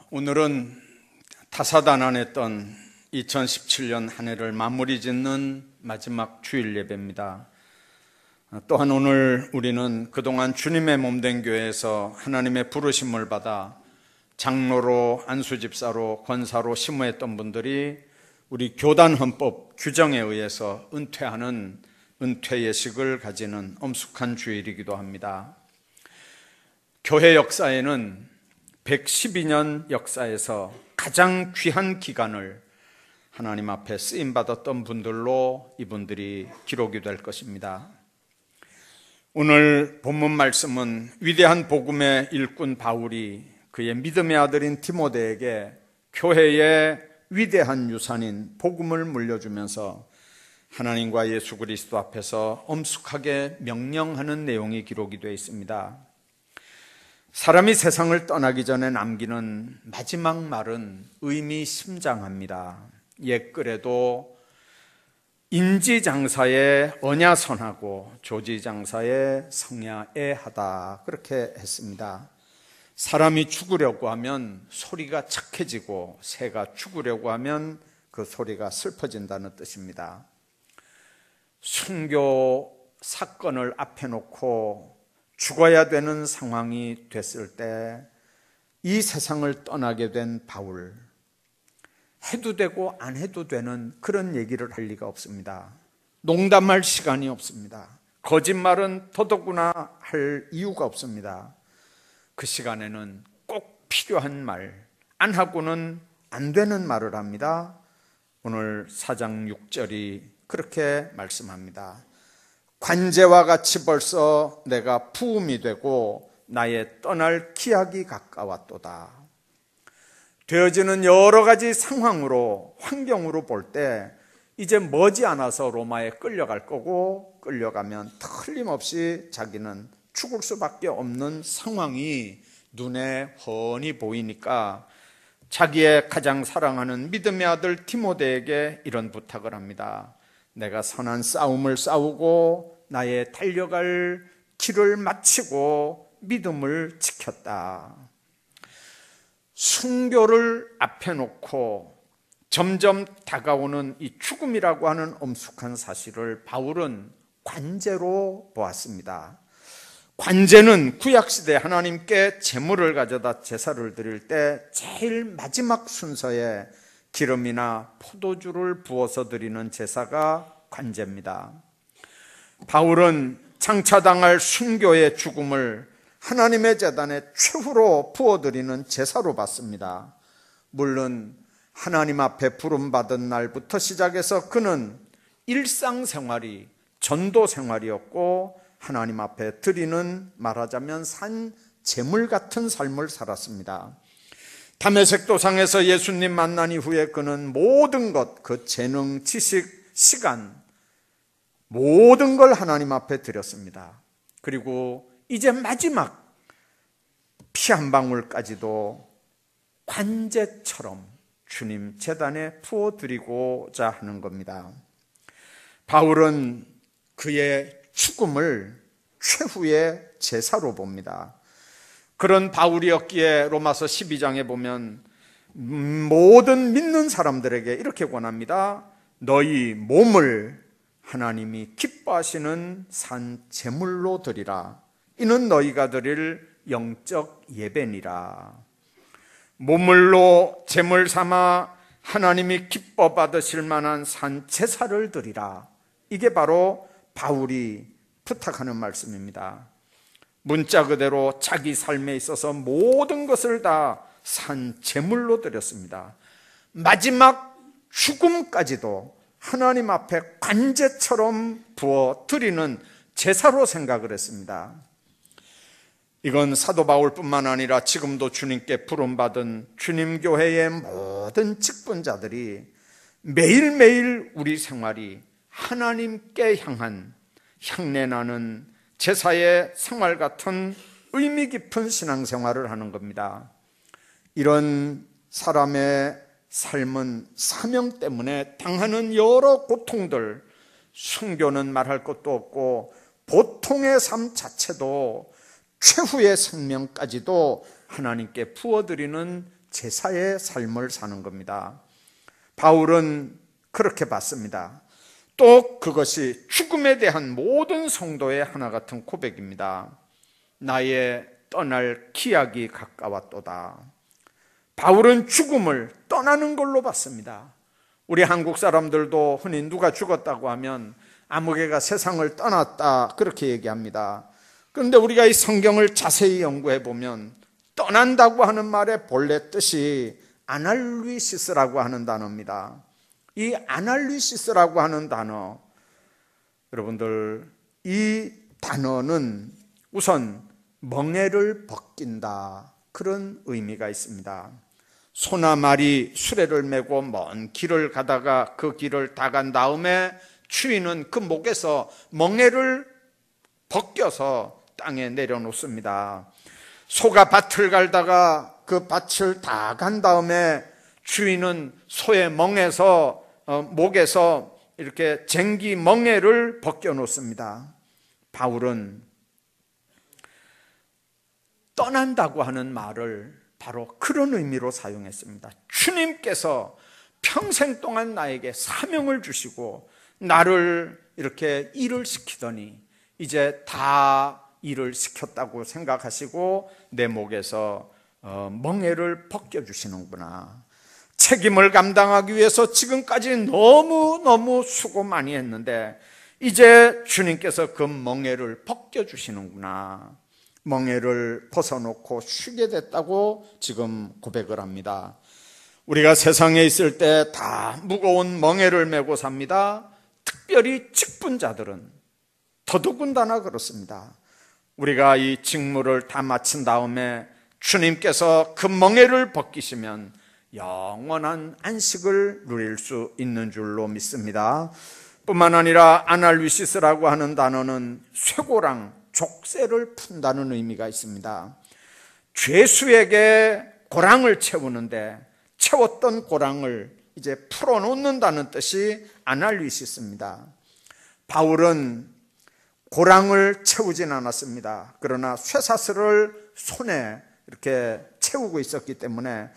오늘은 다사다난했던 2017년 한 해를 마무리 짓는 마지막 주일 예배입니다. 또한 오늘 우리는 그동안 주님의 몸된 교회에서 하나님의 부르심을 받아 장로로, 안수집사로, 권사로 심무했던 분들이 우리 교단 헌법 규정에 의해서 은퇴하는 은퇴 예식을 가지는 엄숙한 주일이기도 합니다. 교회 역사에는 112년 역사에서 가장 귀한 기간을 하나님 앞에 쓰임받았던 분들로 이분들이 기록이 될 것입니다. 오늘 본문 말씀은 위대한 복음의 일꾼 바울이 그의 믿음의 아들인 디모데에게 교회의 위대한 유산인 복음을 물려주면서 하나님과 예수 그리스도 앞에서 엄숙하게 명령하는 내용이 기록이 되어 있습니다. 사람이 세상을 떠나기 전에 남기는 마지막 말은 의미심장합니다. 옛글에도 인지장사에 언야선하고 조지장사에 성야애하다 그렇게 했습니다. 사람이 죽으려고 하면 소리가 착해지고 새가 죽으려고 하면 그 소리가 슬퍼진다는 뜻입니다. 순교 사건을 앞에 놓고 죽어야 되는 상황이 됐을 때 이 세상을 떠나게 된 바울, 해도 되고 안 해도 되는 그런 얘기를 할 리가 없습니다. 농담할 시간이 없습니다. 거짓말은 더더구나 할 이유가 없습니다. 그 시간에는 꼭 필요한 말, 안 하고는 안 되는 말을 합니다. 오늘 4장 6절이 그렇게 말씀합니다. 관제와 같이 벌써 내가 부음이 되고 나의 떠날 기약이 가까웠도다. 되어지는 여러 가지 상황으로, 환경으로 볼 때 이제 머지않아서 로마에 끌려갈 거고, 끌려가면 틀림없이 자기는 죽을 수밖에 없는 상황이 눈에 훤히 보이니까 자기의 가장 사랑하는 믿음의 아들 디모데에게 이런 부탁을 합니다. 내가 선한 싸움을 싸우고 나의 달려갈 길을 마치고 믿음을 지켰다. 순교를 앞에 놓고 점점 다가오는 이 죽음이라고 하는 엄숙한 사실을 바울은 관제로 보았습니다. 관제는 구약시대 하나님께 제물을 가져다 제사를 드릴 때 제일 마지막 순서에 기름이나 포도주를 부어서 드리는 제사가 관제입니다. 바울은 장차당할 순교의 죽음을 하나님의 제단에 최후로 부어드리는 제사로 봤습니다. 물론 하나님 앞에 부름받은 날부터 시작해서 그는 일상생활이 전도생활이었고 하나님 앞에 드리는, 말하자면 산 제물 같은 삶을 살았습니다. 다메섹 도상에서 예수님 만난 이후에 그는 모든 것, 그 재능, 지식, 시간, 모든 걸 하나님 앞에 드렸습니다. 그리고 이제 마지막 피 한 방울까지도 관제처럼 주님 제단에 부어드리고자 하는 겁니다. 바울은 그의 죽음을 최후의 제사로 봅니다. 그런 바울이었기에 로마서 12장에 보면 모든 믿는 사람들에게 이렇게 권합니다. 너희 몸을 하나님이 기뻐하시는 산 제물로 드리라. 이는 너희가 드릴 영적 예배니라. 몸물로 제물 삼아 하나님이 기뻐 받으실 만한 산 제사를 드리라. 이게 바로 바울이 부탁하는 말씀입니다. 문자 그대로 자기 삶에 있어서 모든 것을 다 산 제물로 드렸습니다. 마지막 죽음까지도 하나님 앞에 관제처럼 부어 드리는 제사로 생각을 했습니다. 이건 사도 바울뿐만 아니라 지금도 주님께 부름받은 주님 교회의 모든 직분자들이 매일매일 우리 생활이 하나님께 향한 향내나는 제사의 생활 같은 의미 깊은 신앙생활을 하는 겁니다. 이런 사람의 삶은 사명 때문에 당하는 여러 고통들, 순교는 말할 것도 없고 보통의 삶 자체도 최후의 생명까지도 하나님께 부어드리는 제사의 삶을 사는 겁니다. 바울은 그렇게 봤습니다. 또 그것이 죽음에 대한 모든 성도의 하나 같은 고백입니다. 나의 떠날 기약이 가까웠도다. 바울은 죽음을 떠나는 걸로 봤습니다. 우리 한국 사람들도 흔히 누가 죽었다고 하면 아무개가 세상을 떠났다 그렇게 얘기합니다. 그런데 우리가 이 성경을 자세히 연구해 보면 떠난다고 하는 말의 본래 뜻이 아날리시스라고 하는 단어입니다. 이 아날리시스라고 하는 단어, 여러분들, 이 단어는 우선 멍에를 벗긴다 그런 의미가 있습니다. 소나 말이 수레를 메고 먼 길을 가다가 그 길을 다 간 다음에 주인은 그 목에서 멍에를 벗겨서 땅에 내려놓습니다. 소가 밭을 갈다가 그 밭을 다 간 다음에 주인은 소의 목에서 이렇게 쟁기 멍에를 벗겨 놓습니다. 바울은 떠난다고 하는 말을 바로 그런 의미로 사용했습니다. 주님께서 평생 동안 나에게 사명을 주시고 나를 이렇게 일을 시키더니 이제 다 일을 시켰다고 생각하시고 내 목에서 멍에를 벗겨주시는구나. 책임을 감당하기 위해서 지금까지 너무너무 수고 많이 했는데 이제 주님께서 그 멍에를 벗겨주시는구나. 멍에를 벗어놓고 쉬게 됐다고 지금 고백을 합니다. 우리가 세상에 있을 때 다 무거운 멍에를 메고 삽니다. 특별히 직분자들은 더더군다나 그렇습니다. 우리가 이 직무를 다 마친 다음에 주님께서 그 멍에를 벗기시면 영원한 안식을 누릴 수 있는 줄로 믿습니다. 뿐만 아니라 아날리시스라고 하는 단어는 쇠고랑 족쇄를 푼다는 의미가 있습니다. 죄수에게 고랑을 채우는데 채웠던 고랑을 이제 풀어놓는다는 뜻이 아날리시스입니다. 바울은 고랑을 채우진 않았습니다. 그러나 쇠사슬을 손에 이렇게 채우고 있었기 때문에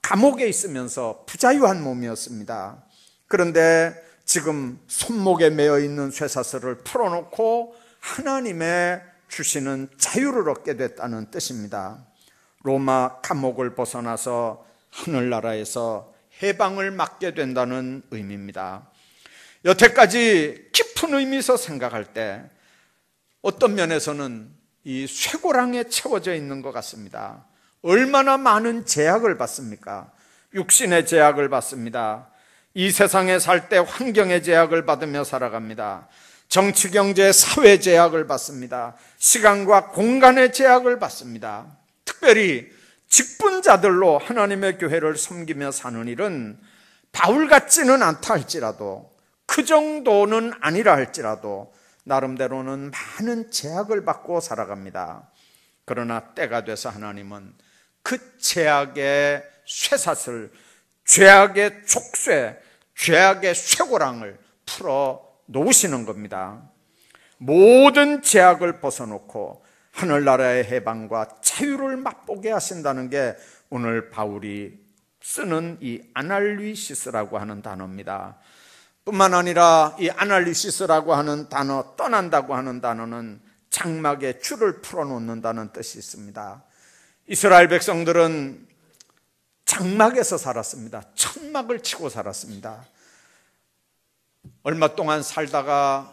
감옥에 있으면서 부자유한 몸이었습니다. 그런데 지금 손목에 매어 있는 쇠사슬을 풀어놓고 하나님의 주시는 자유를 얻게 됐다는 뜻입니다. 로마 감옥을 벗어나서 하늘나라에서 해방을 맞게 된다는 의미입니다. 여태까지 깊은 의미에서 생각할 때 어떤 면에서는 이 쇠고랑에 채워져 있는 것 같습니다. 얼마나 많은 제약을 받습니까? 육신의 제약을 받습니다. 이 세상에 살 때 환경의 제약을 받으며 살아갑니다. 정치, 경제, 사회 제약을 받습니다. 시간과 공간의 제약을 받습니다. 특별히 직분자들로 하나님의 교회를 섬기며 사는 일은 바울 같지는 않다 할지라도, 그 정도는 아니라 할지라도 나름대로는 많은 제약을 받고 살아갑니다. 그러나 때가 돼서 하나님은 그 제약의 쇠사슬, 죄악의 족쇄, 죄악의 쇠고랑을 풀어 놓으시는 겁니다. 모든 제약을 벗어놓고 하늘나라의 해방과 자유를 맛보게 하신다는 게 오늘 바울이 쓰는 이 아날리시스라고 하는 단어입니다. 뿐만 아니라 이 아날리시스라고 하는 단어, 떠난다고 하는 단어는 장막에 줄을 풀어놓는다는 뜻이 있습니다. 이스라엘 백성들은 장막에서 살았습니다. 천막을 치고 살았습니다. 얼마 동안 살다가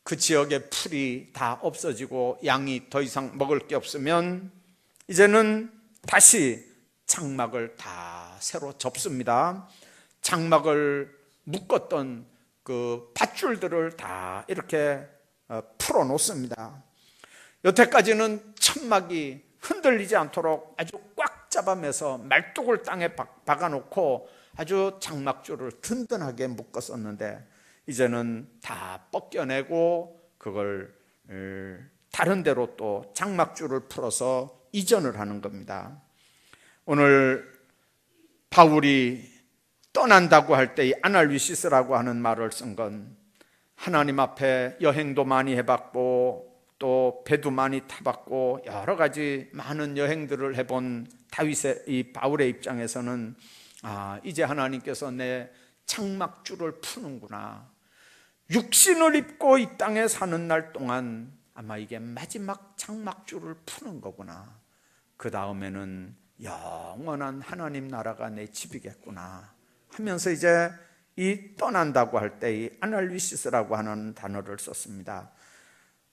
그 지역의 풀이 다 없어지고 양이 더 이상 먹을 게 없으면 이제는 다시 장막을 다 새로 접습니다. 장막을 묶었던 그 밧줄들을 다 이렇게 풀어 놓습니다. 여태까지는 천막이 흔들리지 않도록 아주 꽉 잡아매서 말뚝을 땅에 박아놓고 아주 장막줄을 든든하게 묶었었는데 이제는 다 벗겨내고 그걸 다른 데로 또 장막줄을 풀어서 이전을 하는 겁니다. 오늘 바울이 떠난다고 할 때 이 아날리시스라고 하는 말을 쓴 건 하나님 앞에 여행도 많이 해봤고 또 배도 많이 타봤고 여러 가지 많은 여행들을 해본 다윗의 이 바울의 입장에서는 이제 하나님께서 내 장막줄을 푸는구나. 육신을 입고 이 땅에 사는 날 동안 아마 이게 마지막 장막줄을 푸는 거구나. 그 다음에는 영원한 하나님 나라가 내 집이겠구나 하면서 이제 이 떠난다고 할 때 이 아날리시스라고 하는 단어를 썼습니다.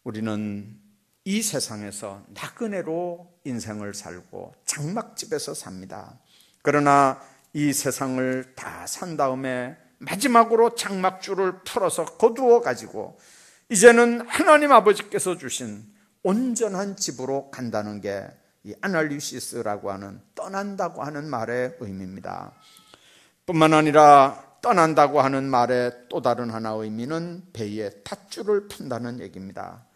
우리는 이 세상에서 나그네로 인생을 살고 장막집에서 삽니다. 그러나 이 세상을 다 산 다음에 마지막으로 장막줄을 풀어서 거두어 가지고 이제는 하나님 아버지께서 주신 온전한 집으로 간다는 게 이 아날리시스라고 하는 떠난다고 하는 말의 의미입니다. 뿐만 아니라 떠난다고 하는 말의 또 다른 하나의 의미는 배에 닷줄을 푼다는 얘기입니다.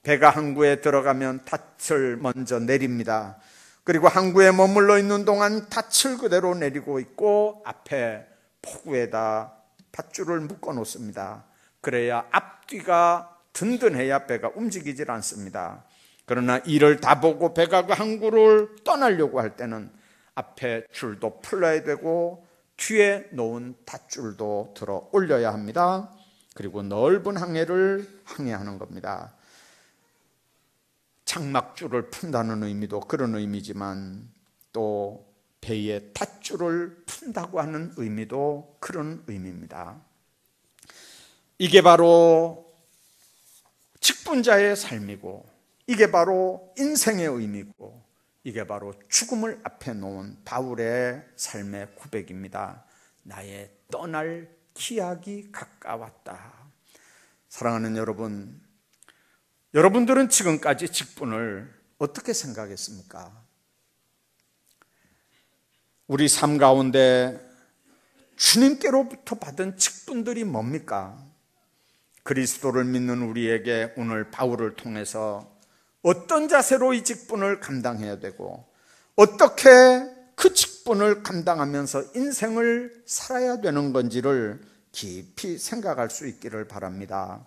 배가 항구에 들어가면 닷을 먼저 내립니다. 그리고 항구에 머물러 있는 동안 닷을 그대로 내리고 있고 앞에 포구에다 밧줄을 묶어 놓습니다. 그래야 앞뒤가 든든해야 배가 움직이질 않습니다. 그러나 이를 다 보고 배가 그 항구를 떠나려고 할 때는 앞에 줄도 풀어야 되고 뒤에 놓은 밧줄도 들어 올려야 합니다. 그리고 넓은 항해를 항해하는 겁니다. 장막줄을 푼다는 의미도 그런 의미지만 또 배에 밧줄을 푼다고 하는 의미도 그런 의미입니다. 이게 바로 직분자의 삶이고 이게 바로 인생의 의미고 이게 바로 죽음을 앞에 놓은 바울의 삶의 고백입니다. 나의 떠날 기약이 가까웠다. 사랑하는 여러분, 여러분들은 지금까지 직분을 어떻게 생각했습니까? 우리 삶 가운데 주님께로부터 받은 직분들이 뭡니까? 그리스도를 믿는 우리에게 오늘 바울을 통해서 어떤 자세로 이 직분을 감당해야 되고 어떻게 그 직분을 감당하면서 인생을 살아야 되는 건지를 깊이 생각할 수 있기를 바랍니다.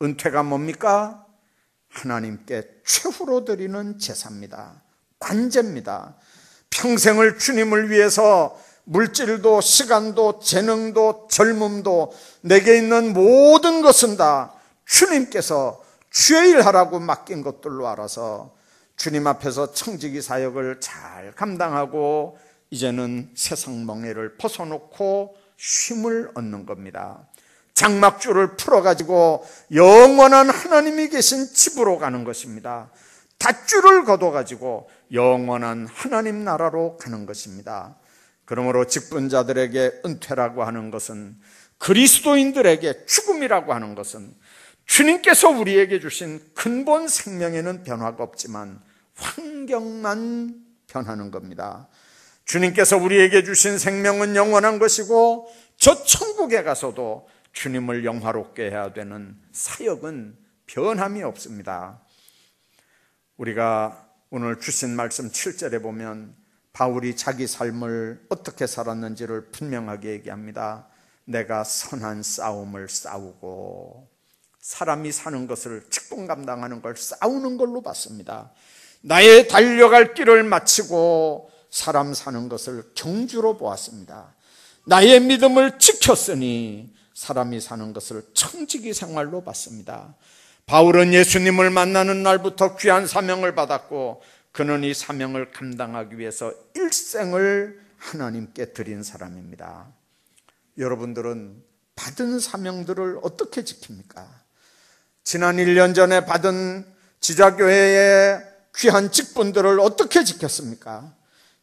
은퇴가 뭡니까? 하나님께 최후로 드리는 제사입니다. 관제입니다. 평생을 주님을 위해서 물질도 시간도 재능도 젊음도 내게 있는 모든 것은 다 주님께서 주의 일하라고 맡긴 것들로 알아서 주님 앞에서 청지기 사역을 잘 감당하고 이제는 세상 멍에를 벗어놓고 쉼을 얻는 겁니다. 장막줄을 풀어가지고 영원한 하나님이 계신 집으로 가는 것입니다. 닷줄을 걷어가지고 영원한 하나님 나라로 가는 것입니다. 그러므로 직분자들에게 은퇴라고 하는 것은, 그리스도인들에게 죽음이라고 하는 것은 주님께서 우리에게 주신 근본 생명에는 변화가 없지만 환경만 변하는 겁니다. 주님께서 우리에게 주신 생명은 영원한 것이고 저 천국에 가서도 주님을 영화롭게 해야 되는 사역은 변함이 없습니다. 우리가 오늘 주신 말씀 7절에 보면 바울이 자기 삶을 어떻게 살았는지를 분명하게 얘기합니다. 내가 선한 싸움을 싸우고, 사람이 사는 것을, 직분 감당하는 걸 싸우는 걸로 봤습니다. 나의 달려갈 길을 마치고 사람 사는 것을 경주로 보았습니다. 나의 믿음을 지켰으니 사람이 사는 것을 청지기 생활로 봤습니다. 바울은 예수님을 만나는 날부터 귀한 사명을 받았고 그는 이 사명을 감당하기 위해서 일생을 하나님께 드린 사람입니다. 여러분들은 받은 사명들을 어떻게 지킵니까? 지난 1년 전에 받은 지자교회의 귀한 직분들을 어떻게 지켰습니까?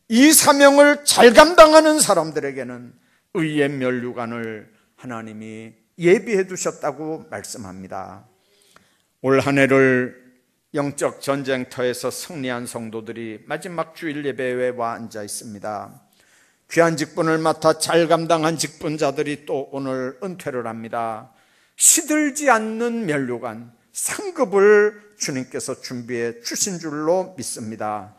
이 사명을 잘 감당하는 사람들에게는 의의 면류관을 하나님이 예비해 두셨다고 말씀합니다. 올 한 해를 영적 전쟁터에서 승리한 성도들이 마지막 주일 예배에 와 앉아 있습니다. 귀한 직분을 맡아 잘 감당한 직분자들이 또 오늘 은퇴를 합니다. 시들지 않는 면류관, 상급을 주님께서 준비해 주신 줄로 믿습니다.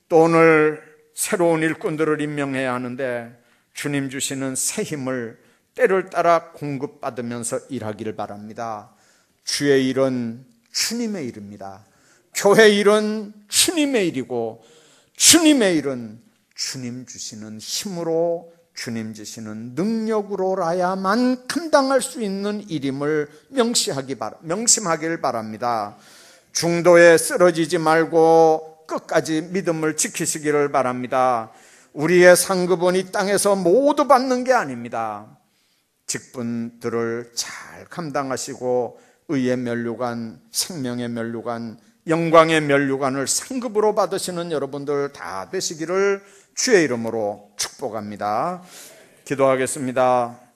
또 오늘 새로운 일꾼들을 임명해야 하는데 주님 주시는 새 힘을 때를 따라 공급받으면서 일하기를 바랍니다. 주의 일은 주님의 일입니다. 교회 일은 주님의 일이고 주님의 일은 주님 주시는 힘으로 주님 주시는 능력으로라야만 감당할 수 있는 일임을 명심하길 바랍니다. 중도에 쓰러지지 말고 끝까지 믿음을 지키시기를 바랍니다. 우리의 상급은 이 땅에서 모두 받는 게 아닙니다. 직분들을 잘 감당하시고 의의 면류관, 생명의 면류관, 영광의 면류관을 상급으로 받으시는 여러분들 다 되시기를 주의 이름으로 축복합니다. 기도하겠습니다.